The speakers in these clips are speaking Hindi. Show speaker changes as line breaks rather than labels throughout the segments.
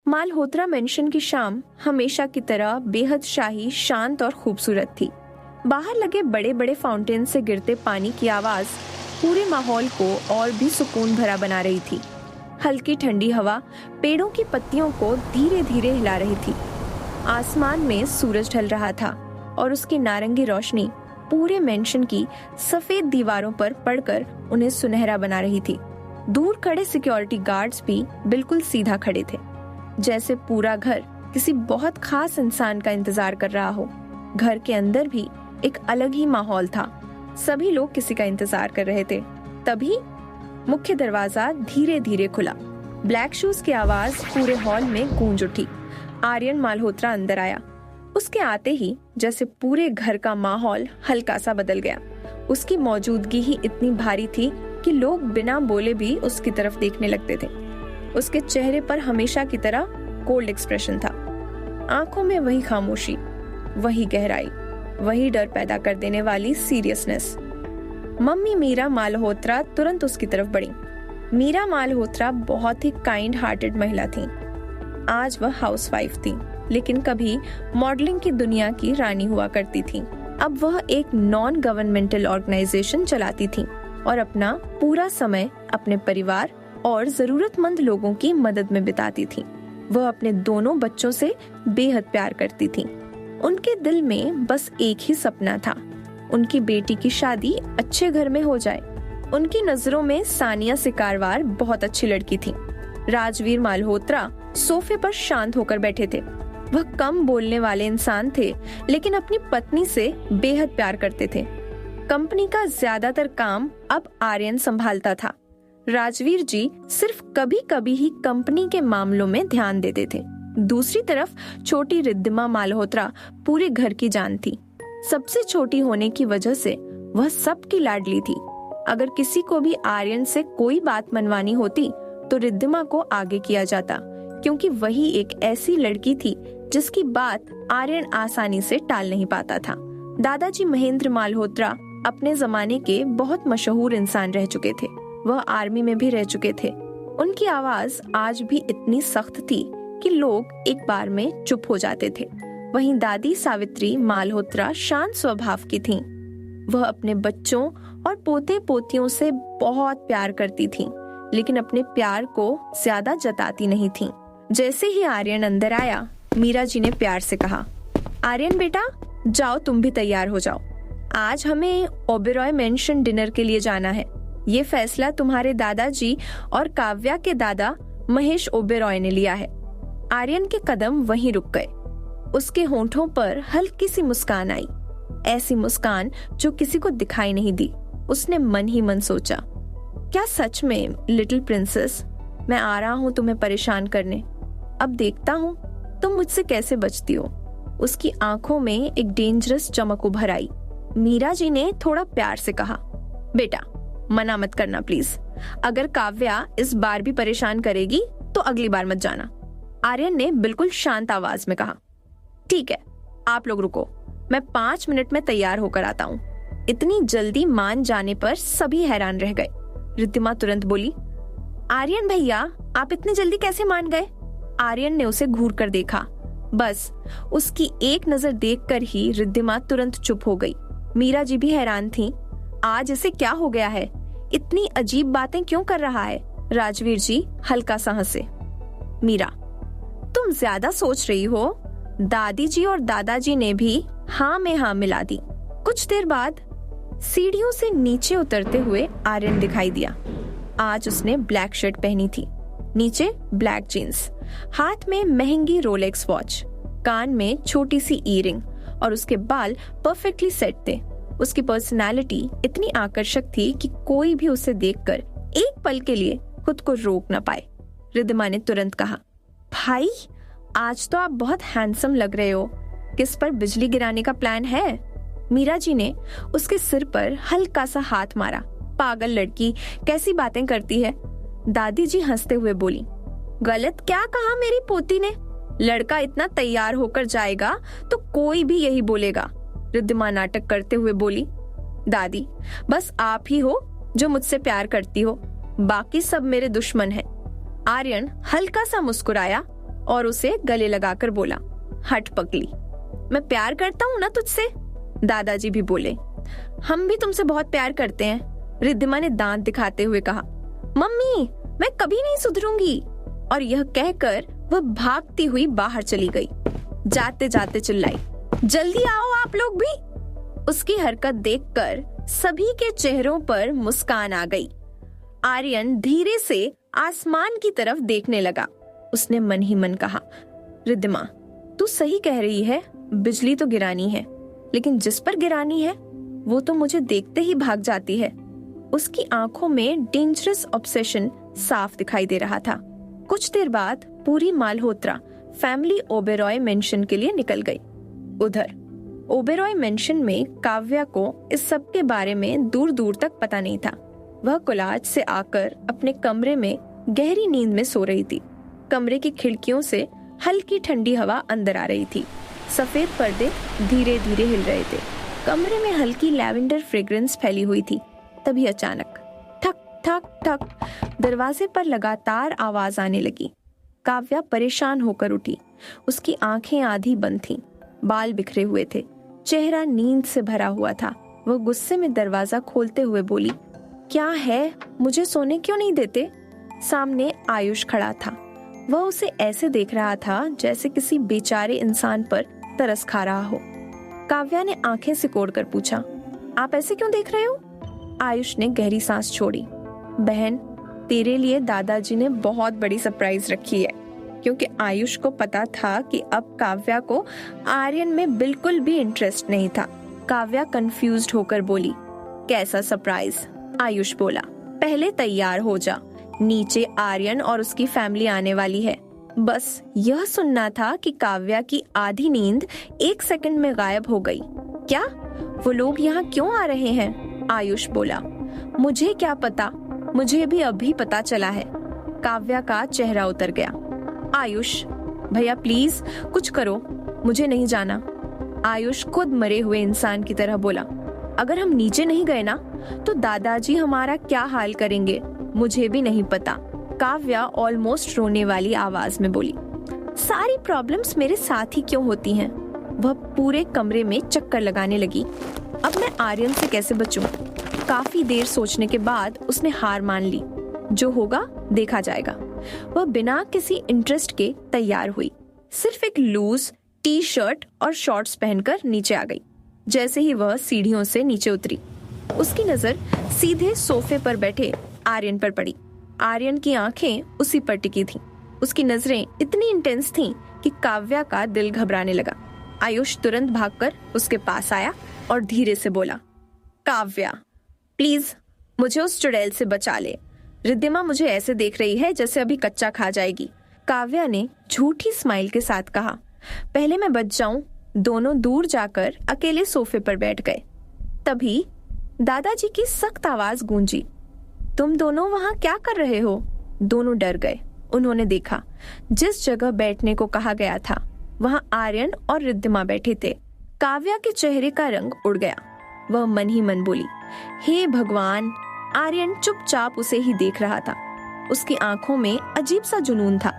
मालहोत्रा मेंशन की शाम हमेशा की तरह बेहद शाही, शांत और खूबसूरत थी। बाहर लगे बड़े बड़े फाउंटेन से गिरते पानी की आवाज पूरे माहौल को और भी सुकून भरा बना रही थी। हल्की ठंडी हवा पेड़ों की पत्तियों को धीरे धीरे हिला रही थी। आसमान में सूरज ढल रहा था और उसकी नारंगी रोशनी पूरे मेंशन की सफेद दीवारों पर पड़कर उन्हें सुनहरा बना रही थी। दूर खड़े सिक्योरिटी गार्ड्स भी बिल्कुल सीधा खड़े थे, जैसे पूरा घर किसी बहुत खास इंसान का इंतजार कर रहा हो। घर के अंदर भी एक अलग ही माहौल था। सभी लोग किसी का इंतजार कर रहे थे। तभी मुख्य दरवाजा धीरे धीरे खुला। ब्लैक शूज की आवाज पूरे हॉल में गूंज उठी। आर्यन मालहोत्रा अंदर आया। उसके आते ही जैसे पूरे घर का माहौल हल्का सा बदल गया। उसकी मौजूदगी ही इतनी भारी थी कि लोग बिना बोले भी उसकी तरफ देखने लगते थे। उसके चेहरे पर हमेशा की तरह कोल्ड एक्सप्रेशन था। आंखों में वही खामोशी, वही गहराई, वही डर पैदा कर देने वाली सीरियसनेस। मम्मी मीरा मालहोत्रा तुरंत उसकी तरफ बढ़ी। मीरा मालहोत्रा बहुत ही काइंड हार्टेड महिला थी। आज वह हाउसवाइफ थी, लेकिन कभी मॉडलिंग की दुनिया की रानी हुआ करती थी। अब वह एक नॉन गवर्नमेंटल ऑर्गेनाइजेशन चलाती थी और अपना पूरा समय अपने परिवार और जरूरतमंद लोगों की मदद में बिताती थी। वह अपने दोनों बच्चों से बेहद प्यार करती थी। उनके दिल में बस एक ही सपना था, उनकी बेटी की शादी अच्छे घर में हो जाए। उनकी नजरों में सानिया सिकारवार बहुत अच्छी लड़की थी। राजवीर मालहोत्रा सोफे पर शांत होकर बैठे थे। वह कम बोलने वाले इंसान थे, लेकिन अपनी पत्नी से बेहद प्यार करते थे। कंपनी का ज्यादातर काम अब आर्यन संभालता था। राजवीर जी सिर्फ कभी कभी ही कंपनी के मामलों में ध्यान देते थे। दूसरी तरफ छोटी रिद्धिमा मालहोत्रा पूरे घर की जान थी। सबसे छोटी होने की वजह से वह सबकी लाडली थी। अगर किसी को भी आर्यन से कोई बात मनवानी होती तो रिद्धिमा को आगे किया जाता, क्योंकि वही एक ऐसी लड़की थी जिसकी बात आर्यन आसानी से टाल नहीं पाता था। दादाजी महेंद्र मालहोत्रा अपने जमाने के बहुत मशहूर इंसान रह चुके थे। वह आर्मी में भी रह चुके थे। उनकी आवाज आज भी इतनी सख्त थी कि लोग एक बार में चुप हो जाते थे। वहीं दादी सावित्री मालहोत्रा शांत स्वभाव की थीं। वह अपने बच्चों और पोते पोतियों से बहुत प्यार करती थीं, लेकिन अपने प्यार को ज्यादा जताती नहीं थीं। जैसे ही आर्यन अंदर आया, मीरा जी ने प्यार से कहा, आर्यन बेटा जाओ, तुम भी तैयार हो जाओ। आज हमें ओबेरॉय मेंशन डिनर के लिए जाना है। ये फैसला तुम्हारे दादाजी और काव्या के दादा महेश ओबेरॉय ने लिया है। आर्यन के कदम वहीं रुक गए। उसके होंठों पर हल्की सी मुस्कान आई, ऐसी मुस्कान जो किसी को दिखाई नहीं दी। उसने मन ही मन सोचा, क्या सच में लिटिल प्रिंसेस, मैं आ रहा हूँ तुम्हें परेशान करने। अब देखता हूँ तुम मुझसे कैसे बचती हो। उसकी आंखों में एक डेंजरस चमक उभर आई। मीरा जी ने थोड़ा प्यार से कहा, बेटा मना मत करना प्लीज। अगर काव्या इस बार भी परेशान करेगी तो अगली बार मत जाना। आर्यन ने बिल्कुल शांत आवाज में कहा, ठीक है, आप लोग रुको, मैं 5 मिनट में तैयार होकर आता हूँ। इतनी जल्दी मान जाने पर सभी हैरान रह गए। रिद्धिमा तुरंत बोली, आर्यन भैया आप इतनी जल्दी कैसे मान गए? आर्यन ने उसे घूर कर देखा। बस उसकी एक नजर देखकर ही रिद्धिमा तुरंत चुप हो गई। मीरा जी भी हैरान थीं। आज इसे क्या हो गया है? इतनी अजीब बातें क्यों कर रहा है? राजवीर जी हल्का सा हंसे। मीरा, तुम ज्यादा सोच रही हो। दादी जी और दादाजी ने भी हाँ में हाँ मिला दी। कुछ देर बाद सीढ़ियों से नीचे उतरते हुए आर्यन दिखाई दिया। आज उसने ब्लैक शर्ट पहनी थी, नीचे ब्लैक जीन्स, हाथ में महंगी रोलेक्स वॉच, कान में छोटी सी ईयरिंग और उसके बाल परफेक्टली सेट थे। उसकी पर्सनालिटी इतनी आकर्षक थी कि कोई भी उसे देखकर एक पल के लिए खुद को रोक न पाए। रिद्धिमा ने तुरंत कहा, भाई आज तो आप बहुत हैंडसम लग रहे हो। किस पर बिजली गिराने का प्लान है? मीरा जी ने उसके सिर पर हल्का सा हाथ मारा। पागल लड़की, कैसी बातें करती है। दादी जी हंसते हुए बोली, गलत क्या कहा मेरी पोती ने? लड़का इतना तैयार होकर जाएगा तो कोई भी यही बोलेगा। रिद्धिमा नाटक करते हुए बोली, दादी बस आप ही हो जो मुझसे प्यार करती हो, बाकी सब मेरे दुश्मन हैं। आर्यन हल्का सा मुस्कुराया और उसे गले लगाकर बोला, हट पगली, मैं प्यार करता हूँ ना तुझसे। दादाजी भी बोले, हम भी तुमसे बहुत प्यार करते हैं। रिद्धिमा ने दांत दिखाते हुए कहा, मम्मी मैं कभी नहीं सुधरूंगी। और यह कहकर वह भागती हुई बाहर चली गई। जाते जाते चिल्लाई, जल्दी आओ आप लोग भी। उसकी हरकत देखकर सभी के चेहरों पर मुस्कान आ गई। आर्यन धीरे से आसमान की तरफ देखने लगा। उसने मन ही मन कहा, रिद्धिमा तू सही कह रही है, बिजली तो गिरानी है, लेकिन जिस पर गिरानी है वो तो मुझे देखते ही भाग जाती है। उसकी आंखों में डेंजरस ऑब्सेशन साफ दिखाई दे रहा था। कुछ देर बाद पूरी मालहोत्रा फैमिली ओबेरॉय मेंशन के लिए निकल गई। उधर ओबेरॉय मेंशन में काव्या को इस सब के बारे में दूर दूर तक पता नहीं था। वह कॉलेज से आकर अपने कमरे में गहरी नींद में सो रही थी। कमरे की खिड़कियों से हल्की ठंडी हवा अंदर आ रही थी। सफेद पर्दे धीरे धीरे हिल रहे थे। कमरे में हल्की लैवेंडर फ्रेग्रेंस फैली हुई थी। तभी अचानक ठक ठक ठक दरवाजे पर लगातार आवाज आने लगी। काव्या परेशान होकर उठी। उसकी आंखें आधी बंद थीं, बाल बिखरे हुए थे, चेहरा नींद से भरा हुआ था। वह गुस्से में दरवाजा खोलते हुए बोली, क्या है, मुझे सोने क्यों नहीं देते? सामने आयुष खड़ा था। वह उसे ऐसे देख रहा था जैसे किसी बेचारे इंसान पर तरस खा रहा हो। काव्या ने आंखें सिकोड़कर पूछा, आप ऐसे क्यों देख रहे हो? आयुष ने गहरी सांस छोड़ी। बहन, तेरे लिए दादाजी ने बहुत बड़ी सरप्राइज रखी है। क्योंकि आयुष को पता था कि अब काव्या को आर्यन में बिल्कुल भी इंटरेस्ट नहीं था। काव्या कंफ्यूज्ड होकर बोली, कैसा सरप्राइज? आयुष बोला, पहले तैयार हो जा, नीचे आर्यन और उसकी फैमिली आने वाली है। बस यह सुनना था कि काव्या की आधी नींद 1 सेकंड में गायब हो गई। क्या? वो लोग यहाँ क्यों आ रहे हैं? आयुष बोला, मुझे क्या पता, मुझे भी अभी पता चला है। काव्या का चेहरा उतर गया। आयुष भैया प्लीज कुछ करो, मुझे नहीं जाना। आयुष खुद मरे हुए इंसान की तरह बोला, अगर हम नीचे नहीं गए ना तो दादाजी हमारा क्या हाल करेंगे, मुझे भी नहीं पता। काव्या ऑलमोस्ट रोने वाली आवाज में बोली, सारी प्रॉब्लम्स मेरे साथ ही क्यों होती हैं? वह पूरे कमरे में चक्कर लगाने लगी। अब मैं आर्यन से कैसे बचूं? काफी देर सोचने के बाद उसने हार मान ली। जो होगा देखा जाएगा। वह बिना किसी इंटरेस्ट के तैयार हुई। सिर्फ एक लूज टी शर्ट और शॉर्ट्स पहनकर नीचे आ गई। जैसे ही वह सीढ़ियों से नीचे उतरी, उसकी नजर सीधे सोफे पर बैठे आर्यन पर पड़ी। आर्यन की आंखें उसी पर टिकी थीं। उसकी नजरें इतनी इंटेंस थीं कि काव्या का दिल घबराने लगा। आयुष तुरंत भागकर उसके पास आया और धीरे से बोला, काव्या प्लीज मुझे उस चुड़ैल से बचा ले। रिद्धिमा मुझे ऐसे देख रही है जैसे अभी कच्चा खा जाएगी। काव्या ने झूठी स्माइल के साथ कहा, पहले मैं बच जाऊं। दोनों दूर जाकर अकेले सोफे पर बैठ गए। तभी दादाजी की सख्त आवाज गूंजी, तुम दोनों वहां क्या कर रहे हो? दोनों डर गए। उन्होंने देखा जिस जगह बैठने को कहा गया था वहां आर्यन और रिद्धिमा बैठे थे। काव्या के चेहरे का रंग उड़ गया। वह मन ही मन बोली, हे भगवान। आर्यन चुपचाप उसे ही देख रहा था। उसकी आंखों में अजीब सा जुनून था।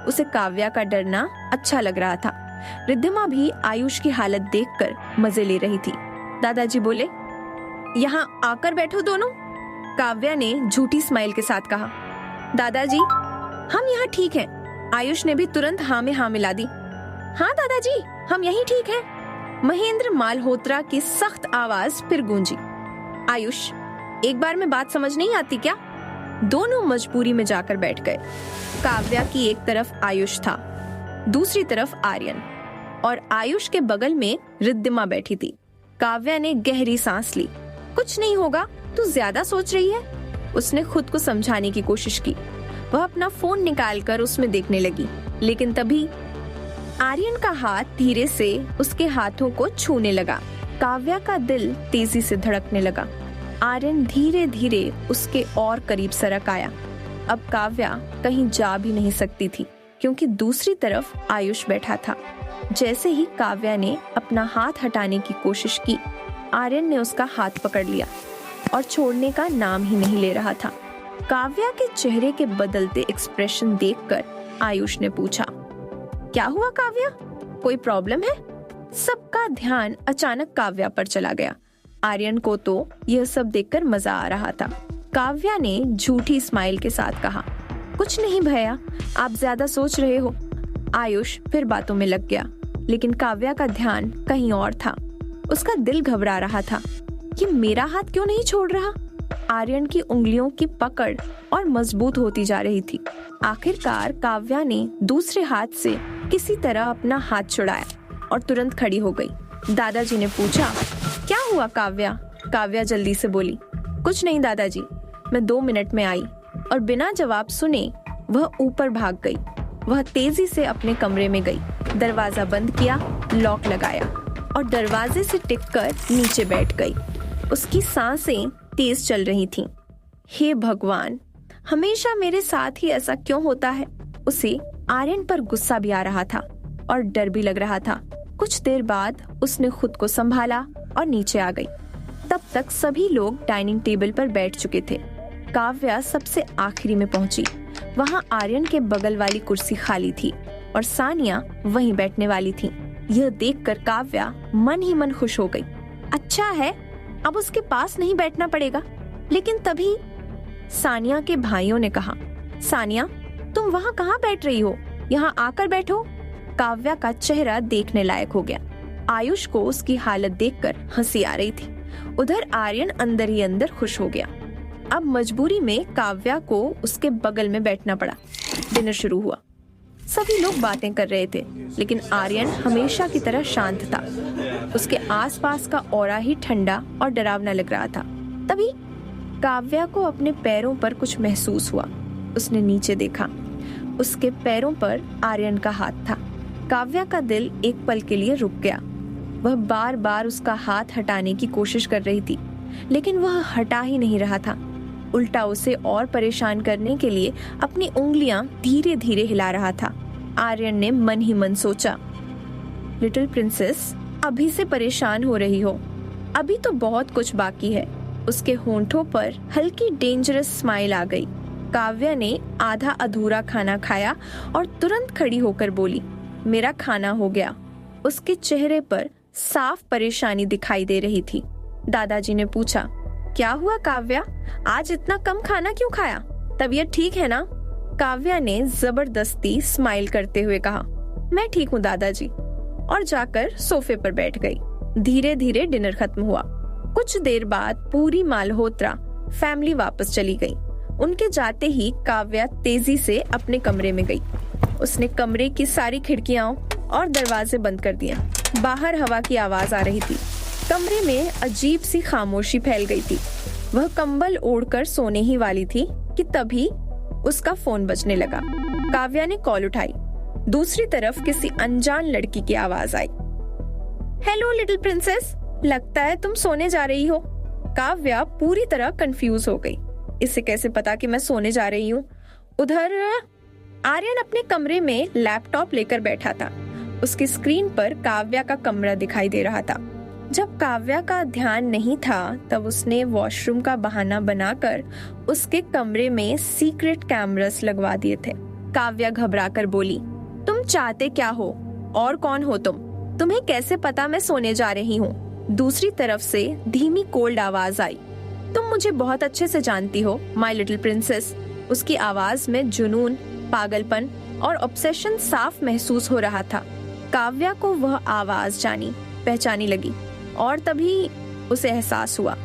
उसे काव्या का डरना अच्छा लग रहा था। रिद्धिमा भी आयुष की हालत देखकर मजे ले रही थी। दादाजी बोले, यहाँ आकर बैठो दोनों। काव्या ने झूठी स्माइल के साथ कहा, दादाजी हम यहाँ ठीक हैं। आयुष ने भी तुरंत हाँ में हाँ मिला दी। हाँ दादाजी हम यहीं ठीक हैं। महेंद्र मालहोत्रा की सख्त आवाज फिर गूंजी। आयुष एक बार में बात समझ नहीं आती क्या? दोनों मजबूरी में जाकर बैठ गए। काव्या की एक तरफ आयुष था, दूसरी तरफ आर्यन, और आयुष के बगल में रिद्धिमा बैठी थी। काव्या ने गहरी सांस ली। कुछ नहीं होगा, तू ज्यादा सोच रही है। उसने खुद को समझाने की कोशिश की। वह अपना फोन निकालकर उसमें देखने लगी, लेकिन तभी आर्यन का हाथ धीरे से उसके हाथों को छूने लगा। काव्या का दिल तेजी से धड़कने लगा। आर्यन धीरे धीरे उसके और करीब सरक आया। अब काव्या कहीं जा भी नहीं सकती थी, क्योंकि दूसरी तरफ आयुष बैठा था। जैसे ही काव्या ने अपना हाथ हटाने की कोशिश की, आर्यन ने उसका हाथ पकड़ लिया और छोड़ने का नाम ही नहीं ले रहा था। काव्या के चेहरे के बदलते एक्सप्रेशन देखकर आयुष ने पूछा, क्या हुआ काव्या, कोई प्रॉब्लम है? सबका ध्यान अचानक काव्या पर चला गया। आर्यन को तो यह सब देखकर मजा आ रहा था। काव्या ने झूठी स्माइल के साथ कहा, कुछ नहीं भैया, आप ज्यादा सोच रहे हो। आयुष फिर बातों में लग गया, लेकिन काव्या का ध्यान कहीं और था। उसका दिल घबरा रहा था। ये मेरा हाथ क्यों नहीं छोड़ रहा? आर्यन की उंगलियों की पकड़ और मजबूत होती जा रही थी। आखिरकार काव्या ने दूसरे हाथ से किसी तरह अपना हाथ छुड़ाया और तुरंत खड़ी हो गई। दादाजी ने पूछा, क्या हुआ काव्या? काव्या जल्दी से बोली, कुछ नहीं दादाजी, मैं 2 मिनट में आई। और बिना जवाब सुने वह ऊपर भाग गई। वह तेजी से अपने कमरे में गई, दरवाजा बंद किया, लॉक लगाया और दरवाजे से टिककर नीचे बैठ गई। उसकी सांसें तेज चल रही थीं। हे भगवान, हमेशा मेरे साथ ही ऐसा क्यों होता है? उसे आर्यन पर गुस्सा भी आ रहा था और डर भी लग रहा था। कुछ देर बाद उसने खुद को संभाला और नीचे आ गई। तब तक सभी लोग डाइनिंग टेबल पर बैठ चुके थे। काव्या सबसे आखिरी में पहुंची। वहां आर्यन के बगल वाली कुर्सी खाली थी और सानिया वहीं बैठने वाली थी। यह देखकर काव्या मन ही मन खुश हो गई। अच्छा है, अब उसके पास नहीं बैठना पड़ेगा। लेकिन तभी सानिया के भाइयों ने कहा, सानिया, तुम वहाँ कहाँ बैठ रही हो? यहाँ आकर बैठो। काव्या का चेहरा देखने लायक हो गया। आयुष को उसकी हालत देखकर हंसी आ रही थी। उधर आर्यन अंदर ही अंदर खुश हो गया। अब मजबूरी में काव्या को उसके बगल में बैठना पड़ा। डिनर शुरू हुआ। सभी लोग बातें कर रहे थे, लेकिन आर्यन हमेशा की तरह शांत था। उसके आसपास का ऑरा ही ठंडा और डरावना लग रहा था। तभी काव्या को अपने पैरों पर कुछ महसूस हुआ। उसने नीचे देखा। उसके पैरों पर आर्यन का हाथ था। काव्या का दिल एक पल के लिए रुक गया। वह बार बार उसका हाथ हटाने की कोशिश कर रही थी, लेकिन वह हटा ही नहीं रहा था। उल्टा उसे और परेशान करने के लिए अपनी उंगलियां धीरे धीरे हिला रहा था। आर्यन ने मन ही मन सोचा, लिटिल प्रिंसेस, अभी से परेशान हो रही हो, अभी तो बहुत कुछ बाकी है। उसके होंठों पर हल्की डेंजरस स्माइल आ गई। काव्या ने आधा अधूरा खाना खाया और तुरंत खड़ी होकर बोली, मेरा खाना हो गया। उसके चेहरे पर साफ परेशानी दिखाई दे रही थी। दादाजी ने पूछा, क्या हुआ काव्या, आज इतना कम खाना क्यों खाया? तबीयत ठीक है ना? काव्या ने जबरदस्ती स्माइल करते हुए कहा, मैं ठीक हूँ दादाजी, और जाकर सोफे पर बैठ गई। धीरे धीरे डिनर खत्म हुआ। कुछ देर बाद पूरी मालहोत्रा फैमिली वापस चली गई। उनके जाते ही काव्या तेजी से अपने कमरे में गई। उसने कमरे की सारी खिड़कियां और दरवाजे बंद कर दिए। बाहर हवा की आवाज आ रही थी। कमरे में अजीब सी खामोशी फैल गई थी। वह कंबल ओढ़कर सोने ही वाली थी कि तभी उसका फोन बजने लगा। काव्या ने कॉल उठाई। दूसरी तरफ किसी अनजान लड़की की आवाज आई, हेलो लिटिल प्रिंसेस, लगता है तुम सोने जा रही हो। काव्या पूरी तरह कंफ्यूज हो गई। इसे कैसे पता कि मैं सोने जा रही हूँ? उधर आर्यन अपने कमरे में लैपटॉप लेकर बैठा था। उसकी स्क्रीन पर काव्या का कमरा दिखाई दे रहा था। जब काव्या का ध्यान नहीं था तब उसने वॉशरूम का बहाना बनाकर उसके कमरे में सीक्रेट कैमरास लगवा दिए थे। काव्या घबराकर बोली, तुम चाहते क्या हो और कौन हो तुम? तुम्हें कैसे पता मैं सोने जा रही हूँ? दूसरी तरफ से धीमी कोल्ड आवाज आई, तुम मुझे बहुत अच्छे से जानती हो माय लिटिल प्रिंसेस। उसकी आवाज में जुनून, पागलपन और ऑब्सेशन साफ महसूस हो रहा था। काव्या को वह आवाज जानी पहचानी लगी और तभी उसे एहसास हुआ।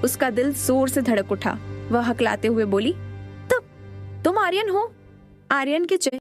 उसका दिल जोर से धड़क उठा। वह हकलाते हुए बोली, तुम आर्यन हो? आर्यन के चेहरे